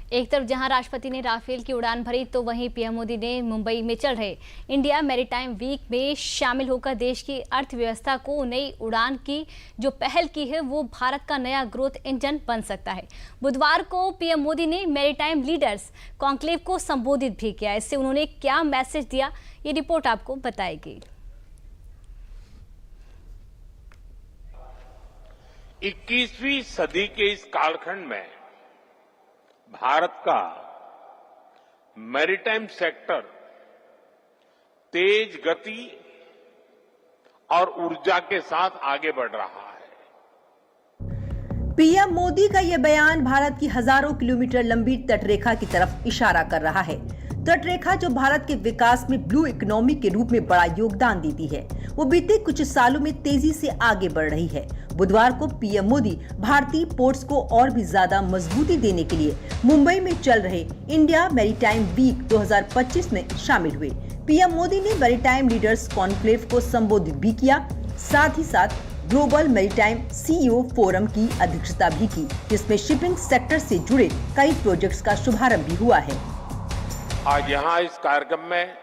एक तरफ जहां राष्ट्रपति ने राफेल की उड़ान भरी, तो वहीं पीएम मोदी ने मुंबई में चल रहे इंडिया मैरीटाइम वीक में शामिल होकर देश की अर्थव्यवस्था को नई उड़ान की जो पहल की है वो भारत का नया ग्रोथ इंजन बन सकता है। बुधवार को पीएम मोदी ने मैरीटाइम लीडर्स कॉन्क्लेव को संबोधित भी किया। इससे उन्होंने क्या मैसेज दिया, ये रिपोर्ट आपको बताएगी। 21वीं सदी के इस कालखंड में भारत का मैरीटाइम सेक्टर तेज गति और ऊर्जा के साथ आगे बढ़ रहा है। पीएम मोदी का यह बयान भारत की हजारों किलोमीटर लंबी तटरेखा की तरफ इशारा कर रहा है। तटरेखा जो भारत के विकास में ब्लू इकोनॉमी के रूप में बड़ा योगदान देती है, वो बीते कुछ सालों में तेजी से आगे बढ़ रही है। बुधवार को पीएम मोदी भारतीय पोर्ट्स को और भी ज्यादा मजबूती देने के लिए मुंबई में चल रहे इंडिया मैरीटाइम वीक 2025 में शामिल हुए। पीएम मोदी ने मैरीटाइम लीडर्स कॉन्क्लेव को संबोधित भी किया। साथ ही साथ ग्लोबल मैरीटाइम सीईओ फोरम की अध्यक्षता भी की, जिसमें शिपिंग सेक्टर से जुड़े कई प्रोजेक्ट्स का शुभारंभ भी हुआ है। आज यहाँ इस कार्यक्रम में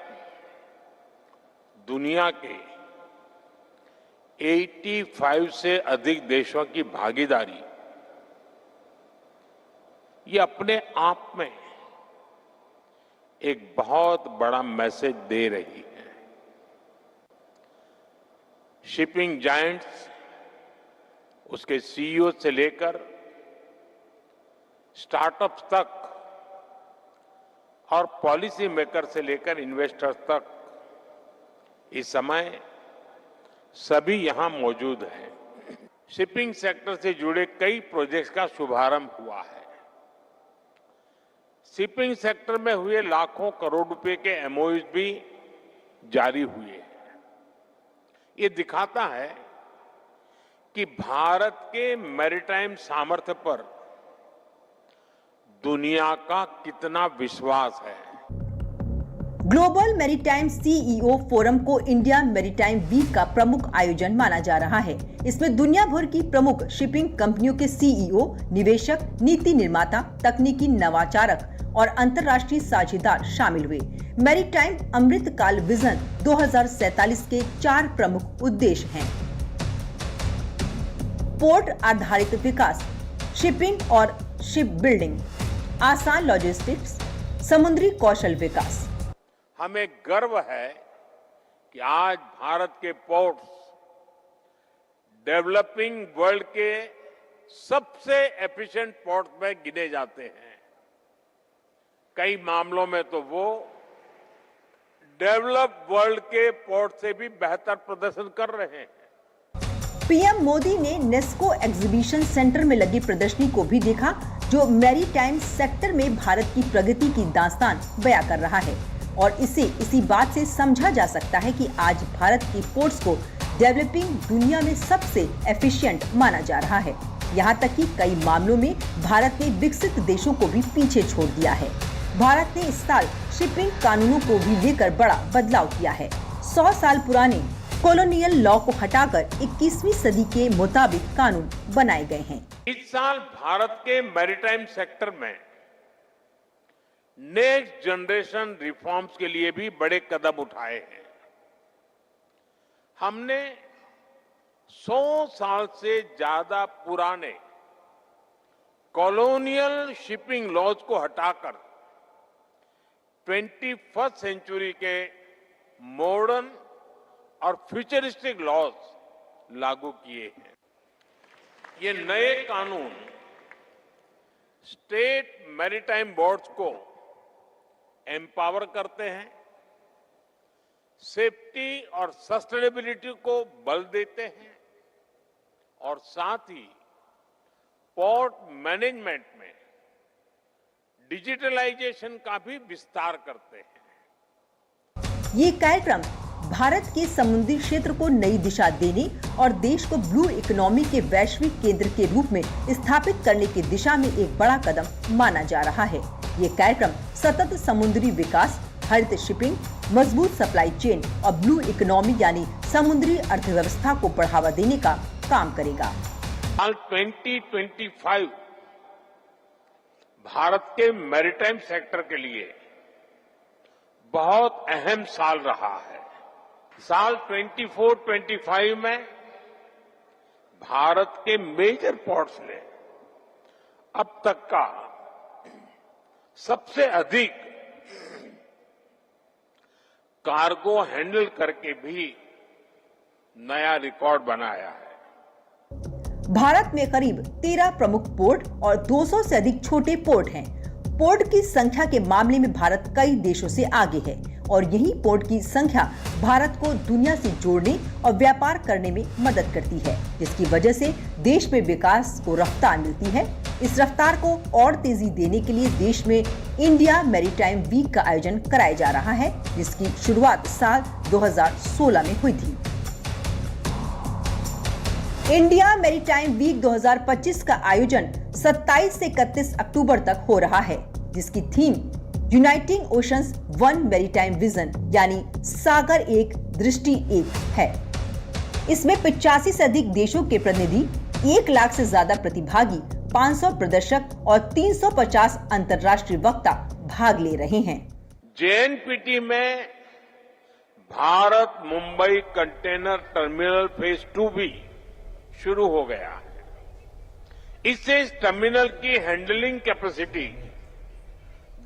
दुनिया के 85 से अधिक देशों की भागीदारी ये अपने आप में एक बहुत बड़ा मैसेज दे रही है। शिपिंग जायंट्स, उसके सीईओ से लेकर स्टार्टअप्स तक और पॉलिसी मेकर से लेकर इन्वेस्टर्स तक इस समय सभी यहां मौजूद हैं। शिपिंग सेक्टर से जुड़े कई प्रोजेक्ट्स का शुभारंभ हुआ है। शिपिंग सेक्टर में हुए लाखों करोड़ रुपए के एमओयूज भी जारी हुए हैं। ये दिखाता है कि भारत के मैरीटाइम सामर्थ्य पर दुनिया का कितना विश्वास है। ग्लोबल मैरीटाइम सीईओ फोरम को इंडिया मैरीटाइम वीक का प्रमुख आयोजन माना जा रहा है। इसमें दुनिया भर की प्रमुख शिपिंग कंपनियों के सीईओ, निवेशक, नीति निर्माता, तकनीकी नवाचारक और अंतर्राष्ट्रीय साझेदार शामिल हुए। मैरीटाइम अमृतकाल विजन 2047 के 4 प्रमुख उद्देश्य हैं: पोर्ट आधारित विकास, शिपिंग और शिप बिल्डिंग, आसान लॉजिस्टिक्स, समुद्री कौशल विकास। हमें गर्व है कि आज भारत के पोर्ट्स डेवलपिंग वर्ल्ड के सबसे एफिशिएंट पोर्ट्स में गिने जाते हैं। कई मामलों में तो वो डेवलप वर्ल्ड के पोर्ट से भी बेहतर प्रदर्शन कर रहे हैं। पीएम मोदी ने नेस्को एग्जीबिशन सेंटर में लगी प्रदर्शनी को भी देखा, जो मैरीटाइम सेक्टर में भारत की प्रगति की दास्तान बयां कर रहा है। और इसी बात से समझा जा सकता है कि आज भारत की पोर्ट्स को डेवलपिंग दुनिया में सबसे एफिशिएंट माना जा रहा है। यहाँ तक कि कई मामलों में भारत ने विकसित देशों को भी पीछे छोड़ दिया है। भारत ने इस साल शिपिंग कानूनों को भी लेकर बड़ा बदलाव किया है। 100 साल पुराने कॉलोनियल लॉ को हटाकर 21वीं सदी के मुताबिक कानून बनाए गए हैं। इस साल भारत के मैरीटाइम सेक्टर में नेक्स्ट जनरेशन रिफॉर्म्स के लिए भी बड़े कदम उठाए हैं। हमने 100 साल से ज्यादा पुराने कॉलोनियल शिपिंग लॉज को हटाकर 21st सेंचुरी के मॉडर्न और फ्यूचरिस्टिक लॉज लागू किए हैं। ये नए कानून स्टेट मैरीटाइम बोर्ड्स को एम्पावर करते हैं, सेफ्टी और सस्टेनेबिलिटी को बल देते हैं और साथ ही पोर्ट मैनेजमेंट में डिजिटलाइजेशन का भी विस्तार करते हैं। ये कार्यक्रम भारत के समुद्री क्षेत्र को नई दिशा देने और देश को ब्लू इकोनॉमी के वैश्विक केंद्र के रूप में स्थापित करने की दिशा में एक बड़ा कदम माना जा रहा है। ये कार्यक्रम सतत समुद्री विकास, हरित शिपिंग, मजबूत सप्लाई चेन और ब्लू इकोनॉमी यानी समुद्री अर्थव्यवस्था को बढ़ावा देने का काम करेगा। साल 2025 भारत के मैरीटाइम सेक्टर के लिए बहुत अहम साल रहा है। साल 24-25 में भारत के मेजर पोर्ट्स ने अब तक का सबसे अधिक कार्गो हैंडल करके भी नया रिकॉर्ड बनाया है। भारत में करीब 13 प्रमुख पोर्ट और 200 से अधिक छोटे पोर्ट हैं। पोर्ट की संख्या के मामले में भारत कई देशों से आगे है और यही पोर्ट की संख्या भारत को दुनिया से जोड़ने और व्यापार करने में मदद करती है, जिसकी वजह से देश में विकास को रफ्तार मिलती है। इस रफ्तार को और तेजी देने के लिए देश में इंडिया मैरीटाइम वीक का आयोजन कराया जा रहा है, जिसकी शुरुआत साल 2016 में हुई थी। इंडिया मैरीटाइम वीक 2025 का आयोजन 27 से 31 अक्टूबर तक हो रहा है, जिसकी theme uniting oceans one maritime vision यानी सागर एक दृष्टि एक है। इसमें 85 से अधिक देशों के प्रतिनिधि, 1 लाख से ज्यादा प्रतिभागी, 500 प्रदर्शक और 350 अंतर्राष्ट्रीय वक्ता भाग ले रहे हैं। जेएनपीटी में Bharat Mumbai container terminal phase 2 भी शुरू हो गया है। इससे इस टर्मिनल की हैंडलिंग कैपेसिटी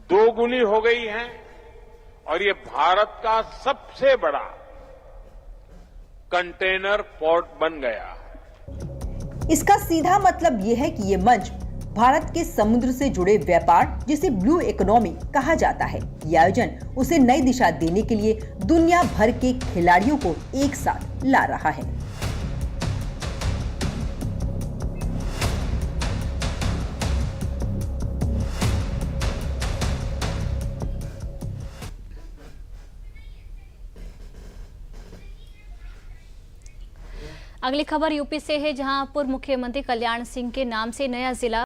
2 गुनी हो गई है और ये भारत का सबसे बड़ा कंटेनर पोर्ट बन गया है। इसका सीधा मतलब ये है कि ये मंच भारत के समुद्र से जुड़े व्यापार, जिसे ब्लू इकोनॉमी कहा जाता है, ये आयोजन उसे नई दिशा देने के लिए दुनिया भर के खिलाड़ियों को एक साथ ला रहा है। अगली खबर यूपी से है, जहां पूर्व मुख्यमंत्री कल्याण सिंह के नाम से नया जिला